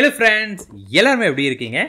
Hello friends, எல்லாருமே எப்படி இருக்கீங்க?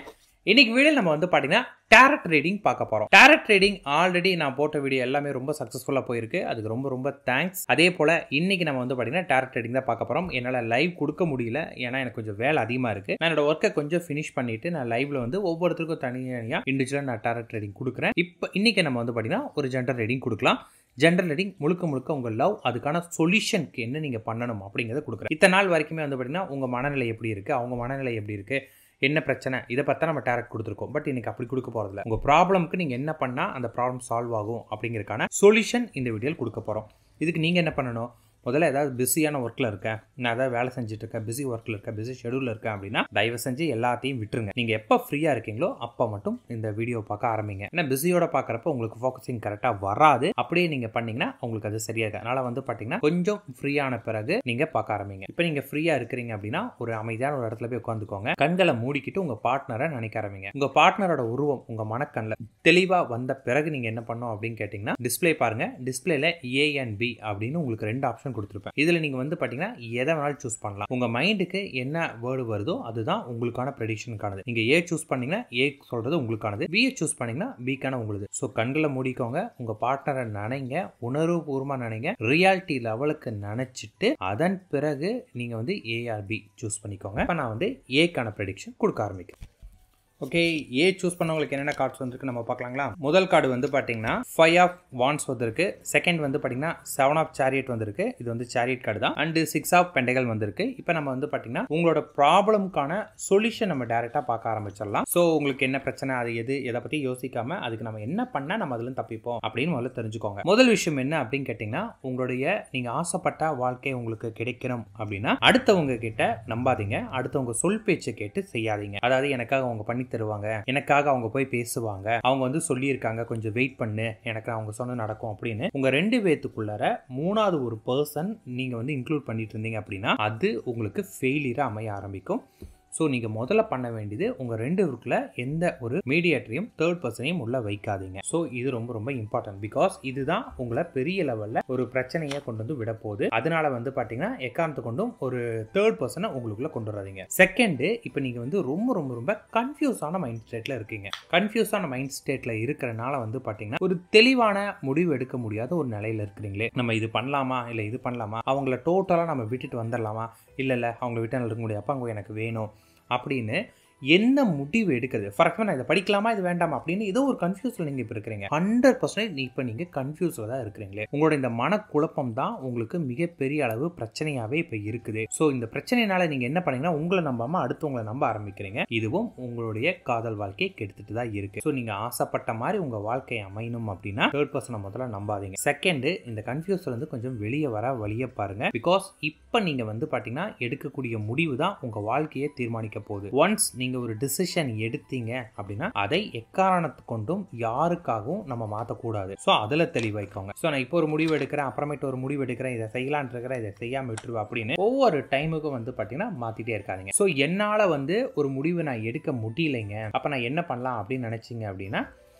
இன்னைக்கு வீடியோ நம்ம வந்து பார்த்தீங்கன்னா டேரட் ட்ரேடிங் பார்க்க போகிறோம். டேரட் ட்ரேடிங் ஆல்ரெடி நான் போட்ட வீடியோ எல்லாமே ரொம்ப சக்ஸஸ்ஃபுல்லாக போயிருக்கு. அதுக்கு ரொம்ப ரொம்ப தேங்க்ஸ். அதே போல் இன்னைக்கு நம்ம வந்து பார்த்தீங்கன்னா டேரட் ட்ரேடிங் தான் பார்க்க போகிறோம். என்னால் லைவ் கொடுக்க முடியல, ஏன்னா எனக்கு கொஞ்சம் வேலை அதிகமாக இருக்குது. நான் என்னோட ஒர்க்கை கொஞ்சம் ஃபினிஷ் பண்ணிவிட்டு நான் லைவ்ல வந்து ஒவ்வொருத்தருக்கும் தனியாக இண்டிவிஜுவலாக நான் டேரட் ட்ரேடிங் கொடுக்குறேன். இப்போ இன்னைக்கு நம்ம வந்து பார்த்தீங்கன்னா ஒரு ஜென்ரல் ட்ரேடிங் கொடுக்கலாம். ஜென்ரல் ரீடிங் முழுக்க உங்கள் லவ், அதுக்கான சொல்யூஷனுக்கு என்ன நீங்கள் பண்ணணும் அப்படிங்கிறத கொடுக்குறேன். இத்தனை நாள் வரைக்குமே வந்து பார்த்தீங்கன்னா உங்கள் மனநிலை எப்படி இருக்குது, அவங்க மனநிலை எப்படி இருக்குது, என்ன பிரச்சனை, இதை பற்றி நம்ம டேரக்ட் கொடுத்துருக்கோம். பட் இன்னைக்கு அப்படி கொடுக்க போகிறதில்ல. உங்கள் ப்ராப்ளம்க்கு நீங்கள் என்ன பண்ணால் அந்த ப்ராப்ளம் சால்வ் ஆகும் அப்படிங்கிறதுக்கான சொல்யூஷன் இந்த வீடியோவில் கொடுக்க போகிறோம். இதுக்கு நீங்கள் என்ன பண்ணணும்? முதல்ல ஏதாவது பிஸியான ஒர்க்கில் இருக்கேன், நான் ஏதாவது வேலை செஞ்சுட்டு இருக்கேன், பிஸி ஒர்க்கில் இருக்கேன், பிஸி ஷெடியூலில் இருக்கேன் அப்படின்னா தயவு செஞ்சு எல்லாத்தையும் விட்டுருங்க. நீங்கள் எப்போ ஃப்ரீயாக இருக்கீங்களோ அப்போ மட்டும் இந்த வீடியோ பார்க்க ஆரம்பிங்க. ஏன்னா பிஸியோட பார்க்குறப்ப உங்களுக்கு ஃபோக்கஸிங் கரெக்டாக வராது. அப்படியே நீங்கள் பண்ணிங்கன்னா உங்களுக்கு அது சரியாக. அதனால் வந்து பார்த்தீங்கன்னா கொஞ்சம் ஃப்ரீயான பிறகு நீங்கள் பார்க்க ஆரம்பிங்க. இப்போ நீங்கள் ஃப்ரீயாக இருக்கிறீங்க அப்படின்னா ஒரு அமைதியான ஒரு இடத்துல போய் உட்காந்துக்கோங்க. கண்களை மூடிக்கிட்டு உங்கள் பார்ட்னரை நினைக்க ஆரம்பிங்க. உங்கள் பார்ட்னரோட உருவம் உங்கள் மனக்கண்ணில் தெளிவாக வந்த பிறகு நீங்கள் என்ன பண்ணணும் அப்படின்னு கேட்டிங்கன்னா டிஸ்பிளே பாருங்கள். டிஸ்பிளேல A and B அப்படின்னு உங்களுக்கு ரெண்டு ஆப்ஷன் கொடுத்துருப்பேன். இதுல நீங்க வந்து பாத்தீங்கன்னா எதை வேணாலும் சூஸ் பண்ணலாம். உங்க மைண்டுக்கு என்ன வேர்டு வருதோ அதுதான் உங்களுக்கான ப்ரெடிக்ஷனுக்கானது. நீங்க A சூஸ் பண்ணீங்கன்னா A சொல்றது உங்களுக்கானது, B சூஸ் பண்ணீங்கன்னா B உங்களுது. ஸோ கண்களை மூடிக்கோங்க, உங்க பார்ட்னரை நினைங்க, உணர்வுபூர்வமா நினைங்க, ரியாலிட்டி லெவலுக்கு நினைச்சிட்டு அதன் பிறகு நீங்க வந்து A or B சூஸ் பண்ணிக்கோங்க. இப்போ நான் வந்து Aக்கான ப்ரெடிக்ஷன் கொடுக்க ஆரம்பிக்கிறேன். ஓகே, ஏ சூஸ் பண்ணவங்களுக்கு என்னென்ன கார்ட்ஸ் வந்திருக்கு நம்ம பார்க்கலாங்களா? முதல் கார்டு வந்து பார்த்தீங்கன்னா 5 of Wands வந்திருக்கு. செகண்ட் வந்து பார்த்தீங்கன்னா 7 of Chariot வந்திருக்கு. இது வந்து சேரியட் கார்டு தான். அண்ட் 6 of Pentacle வந்திருக்கு. இப்போ நம்ம வந்து பார்த்தீங்கன்னா உங்களோட ப்ராப்ளம்கான சொல்யூஷன் நம்ம டேரெக்டாக பார்க்க ஆரம்பிச்சிடலாம். ஸோ உங்களுக்கு என்ன பிரச்சனை, அது எதை பற்றி யோசிக்காம அதுக்கு நம்ம என்ன பண்ணால் நம்ம அதில் தப்பிப்போம் அப்படின்னு முதல்ல தெரிஞ்சுக்கோங்க. முதல் விஷயம் என்ன அப்படின்னு கேட்டிங்கன்னா, உங்களுடைய நீங்கள் ஆசைப்பட்ட வாழ்க்கை உங்களுக்கு கிடைக்கணும் அப்படின்னா அடுத்தவங்க கிட்ட நம்பாதீங்க, அடுத்தவங்க சொல் பேச்சை கேட்டு செய்யாதீங்க. அதாவது எனக்காக அவங்க பண்ணி தருவாங்க, எனக்காக அவங்க போய் பேசுவாங்க, அவங்க வந்து சொல்லியிருக்காங்க கொஞ்சம் வெயிட் பண்ணு, எனக்கு அவங்க சொன்ன நடக்கும் அப்படின்னு உங்க ரெண்டு பேத்துக்குள்ளார மூணாவது ஒரு பர்சன் நீங்க வந்து இன்க்ளூட் பண்ணிட்டு இருந்தீங்க அப்படின்னா அது உங்களுக்கு ஃபெயிலியரா அமைய ஆரம்பிக்கும். ஸோ நீங்கள் முதல்ல பண்ண வேண்டியது உங்கள் ரெண்டு பேருக்குள்ள எந்த ஒரு மீடியேட்டரையும் தேர்ட் பர்சனையும் உள்ள வைக்காதீங்க. ஸோ இது ரொம்ப ரொம்ப இம்பார்ட்டன்ட். பிகாஸ் இதுதான் உங்களை பெரிய லெவலில் ஒரு பிரச்சனையை கொண்டு வந்து விட போகுது. அதனால வந்து பார்த்தீங்கன்னா எக்காரணத்தை கொண்டும் ஒரு தேர்ட் பர்சனை உங்களுக்குள்ள கொண்டு வராதீங்க. செகண்டு, இப்போ நீங்கள் வந்து ரொம்ப கன்ஃபியூஸான மைண்ட் ஸ்டேட்டில் இருக்கீங்க. கன்ஃபியூஸான மைண்ட் ஸ்டேட்டில் இருக்கிறனால வந்து பார்த்தீங்கன்னா ஒரு தெளிவான முடிவு எடுக்க முடியாத ஒரு நிலையில் இருக்கிறீங்களே. நம்ம இது பண்ணலாமா இல்லை இது பண்ணலாமா, அவங்கள டோட்டலாக நம்ம விட்டுட்டு வந்துடலாமா, இல்லை அவங்கள விட்டு இருக்க முடியாது, அப்போ அவங்க எனக்கு வேணும் அப்படின்னு என்ன முடிவு எடுக்கிறது? ஃபார் எக்ஸாம்பிள் நான் இதை படிக்கலாமா இது வேண்டாமா அப்படின்னு ஏதோ ஒரு கன்ஃபியூஸில் நீங்கள் இப்போ இருக்கிறீங்க. 100% இப்போ நீங்கள் கன்ஃபியூஸில் தான் இருக்கிறீங்களே. உங்களோட இந்த மனக்குழப்பம் தான் உங்களுக்கு மிகப்பெரிய அளவு பிரச்சனையாகவே இப்போ இருக்குது. ஸோ இந்த பிரச்சனையினால நீங்கள் என்ன பண்ணீங்கன்னா உங்களை நம்பாமல் அடுத்தவங்களை நம்ப ஆரம்பிக்கிறீங்க. இதுவும் உங்களுடைய காதல் வாழ்க்கையை கெடுத்துட்டு தான் இருக்கு. ஸோ நீங்கள் ஆசைப்பட்ட மாதிரி உங்கள் வாழ்க்கை அமையணும் அப்படின்னா தேர்ட் பர்சனை முதல்ல நம்பாதீங்க. செகண்டு, இந்த கன்ஃபியூஸ்ல இருந்து கொஞ்சம் வெளியே வர வழியை பாருங்க. பிகாஸ் இப்போ நீங்கள் வந்து பார்த்தீங்கன்னா எடுக்கக்கூடிய முடிவு தான் உங்கள் வாழ்க்கையை தீர்மானிக்க போகுது. ஒன்ஸ் நீங்கள் ஒரு டிசிஷன் எடுத்தீங்க அப்படின்னா அதை எக்காரணத்து கொண்டும் யாருக்காகவும் நம்ம மாற்றக்கூடாது. ஸோ அதில் தெளிவாய்க்கோங்க. ஸோ நான் இப்போ ஒரு முடிவு எடுக்கிறேன், அப்புறமேட்டு ஒரு முடிவு எடுக்கிறேன், இதை செய்யலான் இருக்கிறேன், இதை செய்யாமல் விட்டுருவேன் அப்படின்னு ஒவ்வொரு டைமுக்கும் வந்து பார்த்தீங்கன்னா மாற்றிட்டே இருக்காதீங்க. ஸோ என்னால் வந்து ஒரு முடிவு நான் எடுக்க முடியலைங்க, அப்போ நான் என்ன பண்ணலாம் அப்படின்னு நினச்சிங்க அப்படின்னா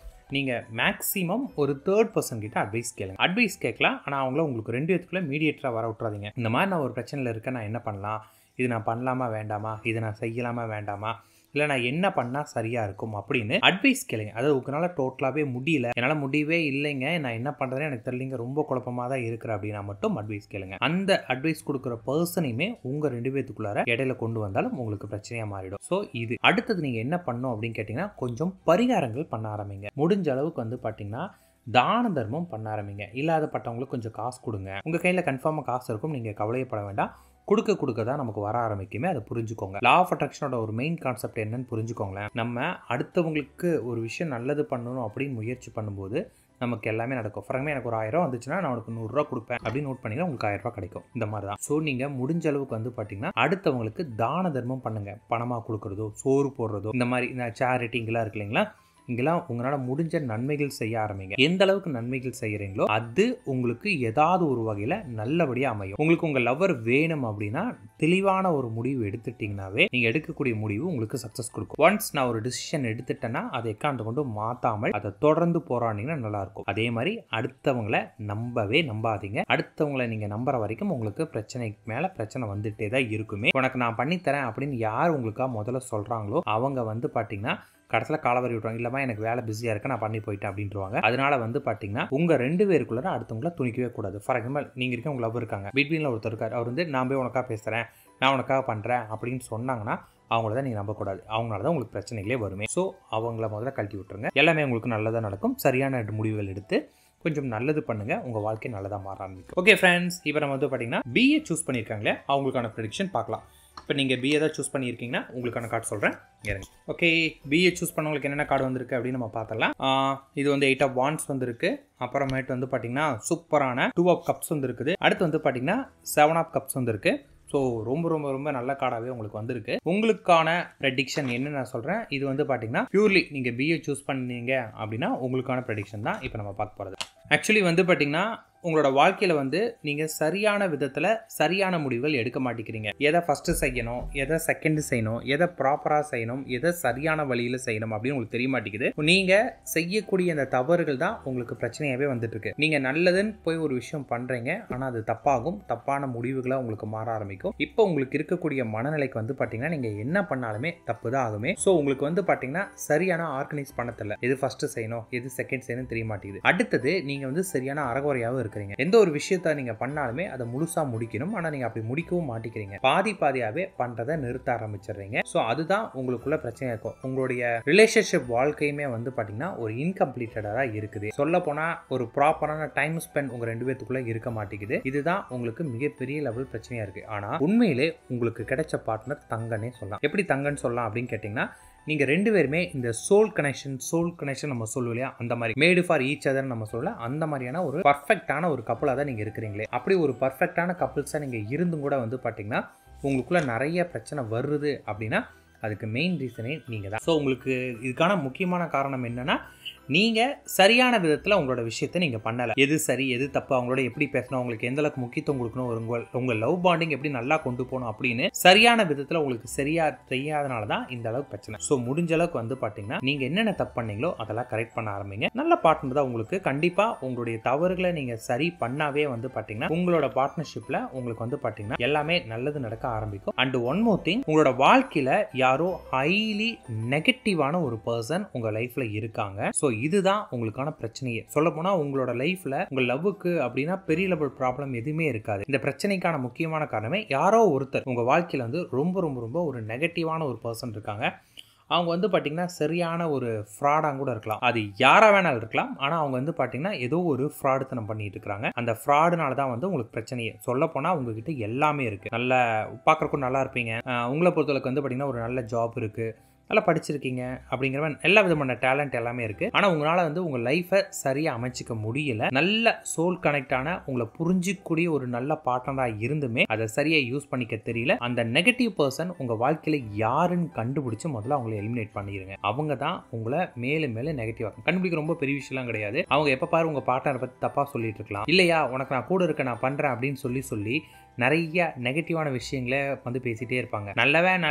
நீங்கள் மேக்ஸிமம் ஒரு தேர்ட் பர்சன் கிட்ட அட்வைஸ் கேளுங்க. அட்வைஸ் கேட்கலாம், ஆனால் அவங்கள உங்களுக்கு ரெண்டு பேத்துக்குள்ள மீடியேட்டராக வர விட்றாதீங்க. இந்த மாதிரி நான் ஒரு பிரச்சனையில் இருக்கேன், நான் என்ன பண்ணலாம், இது நான் பண்ணலாமா வேண்டாமா, இதை நான் செய்யலாமா வேண்டாமா, இல்லை நான் என்ன பண்ணால் சரியாக இருக்கும் அப்படின்னு அட்வைஸ் கேளுங்க. அதாவது உங்களால் டோட்டலாகவே முடியல, என்னால் முடியவே இல்லைங்க, நான் என்ன பண்ணுறதுன்னு எனக்கு தெரியலைங்க, ரொம்ப குழப்பமாக தான் இருக்கிறேன் அப்படின்னா மட்டும் அட்வைஸ் கேளுங்க. அந்த அட்வைஸ் கொடுக்குற பர்சனையுமே உங்கள் ரெண்டு பேத்துக்குள்ளார இடையில கொண்டு வந்தாலும் உங்களுக்கு பிரச்சனையாக மாறிடும். ஸோ இது அடுத்தது நீங்கள் என்ன பண்ணணும் அப்படின்னு கேட்டிங்கன்னா கொஞ்சம் பரிகாரங்கள் பண்ண ஆரம்பிங்க. முடிஞ்ச அளவுக்கு வந்து பார்த்தீங்கன்னா தான தர்மம் பண்ண ஆரம்பிங்க. இல்லாதப்பட்டவங்களுக்கு கொஞ்சம் காசு கொடுங்க. உங்கள் கையில் கன்ஃபார்மாக காசு இருக்கும், நீங்கள் கவலையப்பட வேண்டாம். கொடுக்க தான் நமக்கு வர ஆரம்பிக்குமே, அதை புரிஞ்சுக்கோங்க. லா ஆஃப் அட்ராக்ஷனோட ஒரு மெயின் கான்செப்ட் என்னன்னு புரிஞ்சுக்கோங்களேன். நம்ம அடுத்தவங்களுக்கு ஒரு விஷயம் நல்லது பண்ணணும் அப்படின்னு முயற்சி பண்ணும்போது நமக்கு எல்லாமே நடக்கும். ஃபார் எக்ஸாம்பிள் எனக்கு ஒரு 1000 வந்துச்சுன்னா நான் உனக்கு 100 ரூபா கொடுப்பேன் அப்படின்னு நோட் பண்ணிங்கன்னா உங்களுக்கு 1000 ரூபா கிடைக்கும். இந்த மாதிரி தான். ஸோ நீங்கள் முடிஞ்ச அளவுக்கு வந்து பார்த்தீங்கன்னா அடுத்தவங்களுக்கு தான தர்மம் பண்ணுங்க. பணமாக கொடுக்குறதோ, சோறு போடுறதோ, இந்த மாதிரி இந்த சேரிட்டிங்கெல்லாம் இருக்கு இல்லைங்களா, இங்கெல்லாம் உங்களால் முடிஞ்ச நன்மைகள் செய்ய ஆரம்பிங்க. எந்த அளவுக்கு நன்மைகள் செய்கிறீங்களோ அது உங்களுக்கு ஏதாவது ஒரு வகையில் நல்லபடியாக அமையும். உங்களுக்கு உங்கள் லவ்வர் வேணும் அப்படின்னா தெளிவான ஒரு முடிவு எடுத்துட்டீங்கன்னாவே நீங்க எடுக்கக்கூடிய முடிவு உங்களுக்கு சக்சஸ் கொடுக்கும். ஒன்ஸ் நான் ஒரு டிசிஷன் எடுத்துட்டேன்னா அதை எக்காந்து கொண்டு மாத்தாமல் அதை தொடர்ந்து போராடினீங்கன்னா நல்லா இருக்கும். அதே மாதிரி அடுத்தவங்களை நம்பவே நம்பாதீங்க. அடுத்தவங்களை நீங்க நம்புற வரைக்கும் உங்களுக்கு பிரச்சனைக்கு மேல பிரச்சனை வந்துட்டே தான் இருக்குமே. உனக்கு நான் பண்ணித்தரேன் அப்படின்னு யார் உங்களுக்கா முதல்ல சொல்றாங்களோ அவங்க வந்து பாத்தீங்கன்னா கடைசியில் காலவரி விட்டுருவாங்க. இல்லமா எனக்கு வேலை பிஸியா இருக்கு, நான் பண்ணி போயிட்டேன் அப்படின்ட்டுருவாங்க. அதனால வந்து பாத்தீங்கன்னா உங்க 2 பேருக்குள்ள அடுத்தவங்கள துணிக்கவே கூடாது. ஃபார் எக்ஸாம்பிள் நீங்க இருக்க உங்க லவ் இருக்காங்க, பிட்வீன்ல ஒருத்தர் இருக்காரு, அவர் வந்து நான் போய் உனக்காக பேசுறேன், நான் உனக்காக பண்றேன் அப்படின்னு சொன்னாங்கன்னா அவங்கள தான் நீங்க நம்பக்கூடாது. அவங்களால தான் உங்களுக்கு பிரச்சனைகளே வருமே. ஸோ அவங்கள முதல்ல கழட்டி விட்டுருங்க. எல்லாமே உங்களுக்கு நல்லதாக நடக்கும். சரியான முடிவுகள் எடுத்து கொஞ்சம் நல்லது பண்ணுங்க, உங்க வாழ்க்கை நல்லதா மாற ஆரம்பிக்கும். ஓகே ஃப்ரெண்ட்ஸ், இப்போ நம்ம வந்து பாத்தீங்கன்னா பிஏ சூஸ் பண்ணியிருக்காங்களே அவங்களுக்கான ப்ரெடிக்ஷன் பார்க்கலாம். இப்போ நீங்கள் பிஏ தான் சூஸ் பண்ணியிருக்கீங்கன்னா உங்களுக்கான கார்டு சொல்கிறேன். ஓகே, பிஏ சூஸ் பண்ணவங்களுக்கு என்னென்ன கார்டு வந்திருக்கு அப்படின்னு நம்ம பார்த்துடலாம். இது வந்து 8 ஆஃப் வாண்ட்ஸ் வந்துருக்கு. அப்புறமேட்டு வந்து பார்த்தீங்கன்னா சூப்பரான 2 ஆஃப் கப்ஸ் வந்துருக்குது. அடுத்து வந்து பார்த்தீங்கன்னா 7 ஆஃப் கப்ஸ் வந்துருக்கு. ஸோ ரொம்ப ரொம்ப ரொம்ப நல்ல கார்டாகவே உங்களுக்கு வந்திருக்கு. உங்களுக்கான ப்ரெடிக்ஷன் என்ன நான் சொல்கிறேன், இது வந்து பார்த்தீங்கன்னா பியூர்லி நீங்கள் பிஏ சூஸ் பண்ணீங்க அப்படின்னா உங்களுக்கான ப்ரெடிக்ஷன் தான் இப்போ நம்ம பார்க்க போகிறது. ஆக்சுவலி வந்து பார்த்தீங்கன்னா உங்களோட வாழ்க்கையில் வந்து நீங்கள் சரியான விதத்தில் சரியான முடிவுகள் எடுக்க மாட்டேங்கிறீங்க. எதை ஃபஸ்ட்டு செய்யணும், எதை செகண்ட் செய்யணும், எதை ப்ராப்பராக செய்யணும், எதை சரியான வழியில் செய்யணும் அப்படின்னு உங்களுக்கு தெரிய மாட்டேங்குது. நீங்கள் செய்யக்கூடிய அந்த தவறுகள் தான் உங்களுக்கு பிரச்சனையாகவே வந்துட்டு இருக்கு. நீங்கள் நல்லதுன்னு போய் ஒரு விஷயம் பண்ணுறீங்க, ஆனால் அது தப்பாகும், தப்பான முடிவுகளாக உங்களுக்கு மாற ஆரம்பிக்கும். இப்போ உங்களுக்கு இருக்கக்கூடிய மனநிலைக்கு வந்து பார்த்தீங்கன்னா நீங்கள் என்ன பண்ணாலுமே தப்பு தான் ஆகுமே. ஸோ உங்களுக்கு வந்து பார்த்தீங்கன்னா சரியான ஆர்கனைஸ் பண்ண தெரியல, எது ஃபஸ்ட்டு செய்யணும் எது செகண்ட் செய்யணும் தெரிய மாட்டேங்குது. அடுத்தது நீங்கள் வந்து சரியான அறகுறையாகவும் இருக்கு. எந்த ஒரு விஷயத்தை நீங்க பண்ணாலுமே அதை முழுசா முடிக்கணும், ஆனா நீங்க அப்படி முடிக்கவும் மாட்டேங்கிறீங்க. பாதியாவே பண்றதை நிறுத்த ஆரம்பிச்சிடுறீங்க. ஸோ அதுதான் உங்களுக்குள்ள பிரச்சனை இருக்கும். உங்களுடைய ரிலேஷன்ஷிப் வாழ்க்கையுமே வந்து பாத்தீங்கன்னா ஒரு இன்கம்ப்ளீட்டடா இருக்குது. சொல்ல போனா ஒரு ப்ராப்பரான டைம் ஸ்பெண்ட் உங்க 2 பேத்துக்குள்ள இருக்க மாட்டேங்குது. இதுதான் உங்களுக்கு மிகப்பெரிய லெவல் பிரச்சனையா இருக்கு. ஆனா உண்மையிலே உங்களுக்கு கிடைச்ச பார்ட்னர் தங்கன்னே சொல்லலாம். எப்படி தங்கன்னு சொல்லலாம் அப்படின்னு கேட்டீங்கன்னா, நீங்க 2 பேருமே இந்த சோல் கனெக்ஷன் நம்ம சொல்லுவோம் இல்லையா, அந்த மாதிரி மேடு ஃபார் ஈச் அதர் நம்ம சொல்லலாம். அந்த மாதிரியான ஒரு பர்ஃபெக்டான ஒரு கப்பலா தான் நீங்க இருக்கிறீங்களே. அப்படி ஒரு பர்ஃபெக்டான கப்பல்ஸா நீங்க இருந்தும் கூட வந்து பாத்தீங்கன்னா உங்களுக்குள்ள நிறைய பிரச்சனை வருது அப்படின்னா அதுக்கு மெயின் ரீசனே நீங்க தான். ஸோ உங்களுக்கு இதுக்கான முக்கியமான காரணம் என்னன்னா, நீங்க சரியான விதத்துல உங்களோட விஷயத்தை நீங்க பண்ணல. எது சரி எது தப்பு, அவங்களோட எப்படி பேசணும், உங்களுக்கு எந்த அளவுக்கு முக்கியத்துவம் கொடுக்கணும், உங்க லவ் பாண்டிங் எப்படி நல்லா கொண்டு போகணும் அப்படின்னு சரியான விதத்துல உங்களுக்கு சரியா தெரியாதனாலதான் இந்த அளவுக்கு பிரச்சனை. ஸோ முடிஞ்ச அளவுக்கு வந்து பாத்தீங்கன்னா நீங்க என்னென்ன தப்பு பண்ணீங்களோ அதெல்லாம் கரெக்ட் பண்ண ஆரம்பிங்க. நல்ல பார்ட்னர் தான் உங்களுக்கு. கண்டிப்பா உங்களுடைய தவறுகளை நீங்க சரி பண்ணாவே வந்து பாத்தீங்கன்னா உங்களோட பார்ட்னர்ஷிப்ல உங்களுக்கு வந்து பாத்தீங்கன்னா எல்லாமே நல்லது நடக்க ஆரம்பிக்கும். அண்ட் ஒன் மோர் திங், உங்களோட வாழ்க்கையில யாரோ ஹைலி நெகட்டிவான ஒரு பர்சன் உங்க லைஃப்ல இருக்காங்க. ஸோ இதுதான் உங்களுக்கான பிரச்சனையே. சொல்ல போனா உங்களோட லைஃப்ல உங்க லவ்வுக்கு அப்படின்னா பெரிய லெவல் ப்ராப்ளம் எதுவுமே இருக்காது. இந்த பிரச்சனைக்கான முக்கியமான காரணமே யாரோ ஒருத்தர் உங்க வாழ்க்கையில வந்து ரொம்ப ரொம்ப ரொம்ப ஒரு நெகட்டிவான ஒரு பர்சன் இருக்காங்க. அவங்க வந்து பார்த்தீங்கன்னா சரியான ஒரு ஃப்ராடாக கூட இருக்கலாம். அது யாரா வேணாலும் இருக்கலாம். ஆனால் அவங்க வந்து பார்த்தீங்கன்னா ஏதோ ஒரு ஃப்ராடுத்தனம் பண்ணிட்டு இருக்காங்க. அந்த ஃப்ராடுனால தான் வந்து உங்களுக்கு பிரச்சனையே. சொல்ல போனால் உங்ககிட்ட எல்லாமே இருக்கு. நல்ல பார்க்குறக்கும் நல்லா இருப்பீங்க. உங்களை பொறுத்தளவுக்கு வந்து பார்த்தீங்கன்னா ஒரு நல்ல ஜாப் இருக்கு, நல்லா படிச்சிருக்கீங்க, அப்படிங்கிற எல்லா விதமான டேலண்ட் எல்லாமே இருக்கு. ஆனால் உங்களால் வந்து உங்கள் லைஃப்பை சரியாக அமைச்சிக்க முடியல. நல்ல சோல் கனெக்டான உங்களை புரிஞ்சிக்கூடிய ஒரு நல்ல பார்ட்னராக இருந்துமே அதை சரியாக யூஸ் பண்ணிக்க தெரியல. அந்த நெகட்டிவ் பர்சன் உங்கள் வாழ்க்கையில் யாருன்னு கண்டுபிடிச்சு முதல்ல அவங்களை எலிமினேட் பண்ணிடுங்க. அவங்க தான் உங்களை மேலும் மேலும் நெகட்டிவாக கண்டுபிடிக்க ரொம்ப பெரிய விஷயம்லாம் கிடையாது. அவங்க எப்போ பாரு உங்கள் பார்ட்னரை பற்றி தப்பாக சொல்லிட்டு இருக்கலாம். இல்லையா உனக்கு நான் கூட இருக்க நான் பண்ணுறேன் அப்படின்னு சொல்லி நிறைய நெகட்டிவான விஷயங்களை வந்து பேசிட்டே இருப்பாங்க. நல்லவன்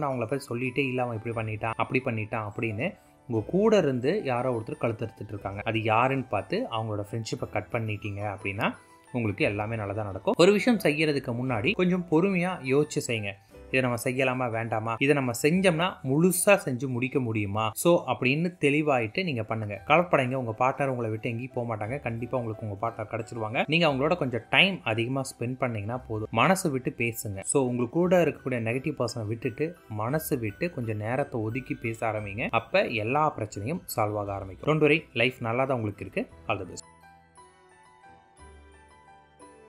அவங்கள பற்றி சொல்லிட்டே இல்லை, அவன் இப்படி பண்ணிட்டான் அப்படி பண்ணிட்டான் அப்படின்னு உங்கள் கூட இருந்து யாரோ ஒருத்தர் கழுத்தெடுத்துட்டு இருக்காங்க. அது யாருன்னு பார்த்து அவங்களோட ஃப்ரெண்ட்ஷிப்பை கட் பண்ணிட்டீங்க அப்படின்னா உங்களுக்கு எல்லாமே நல்லதாக நடக்கும். ஒரு விஷயம் செய்யறதுக்கு முன்னாடி கொஞ்சம் பொறுமையாக யோசிச்சு செய்யுங்க. இதை நம்ம செய்யலாமா வேண்டாமா, இதை நம்ம செஞ்சோம்னா முழுசா செஞ்சு முடிக்க முடியுமா, ஸோ அப்படின்னு தெளிவாயிட்டு நீங்க பண்ணுங்க. கலப்படைங்க, உங்க பார்ட்னர் உங்களை விட்டு எங்கேயும் போக மாட்டாங்க. கண்டிப்பா உங்களுக்கு உங்க பார்ட்னர் கிடைச்சிருவாங்க. நீங்க அவங்களோட கொஞ்சம் டைம் அதிகமா ஸ்பெண்ட் பண்ணீங்கன்னா போதும். மனசு விட்டு பேசுங்க. ஸோ உங்களுக்கு கூட இருக்கக்கூடிய நெகட்டிவ் பர்சனை விட்டுட்டு மனசு விட்டு கொஞ்சம் நேரத்தை ஒதுக்கி பேச ஆரம்பிங்க. அப்ப எல்லா பிரச்சனையும் சால்வ் ஆக ஆரம்பிக்கும். டோன்ட் வரி, லைஃப் நல்லா தான் உங்களுக்கு இருக்கு. All the best.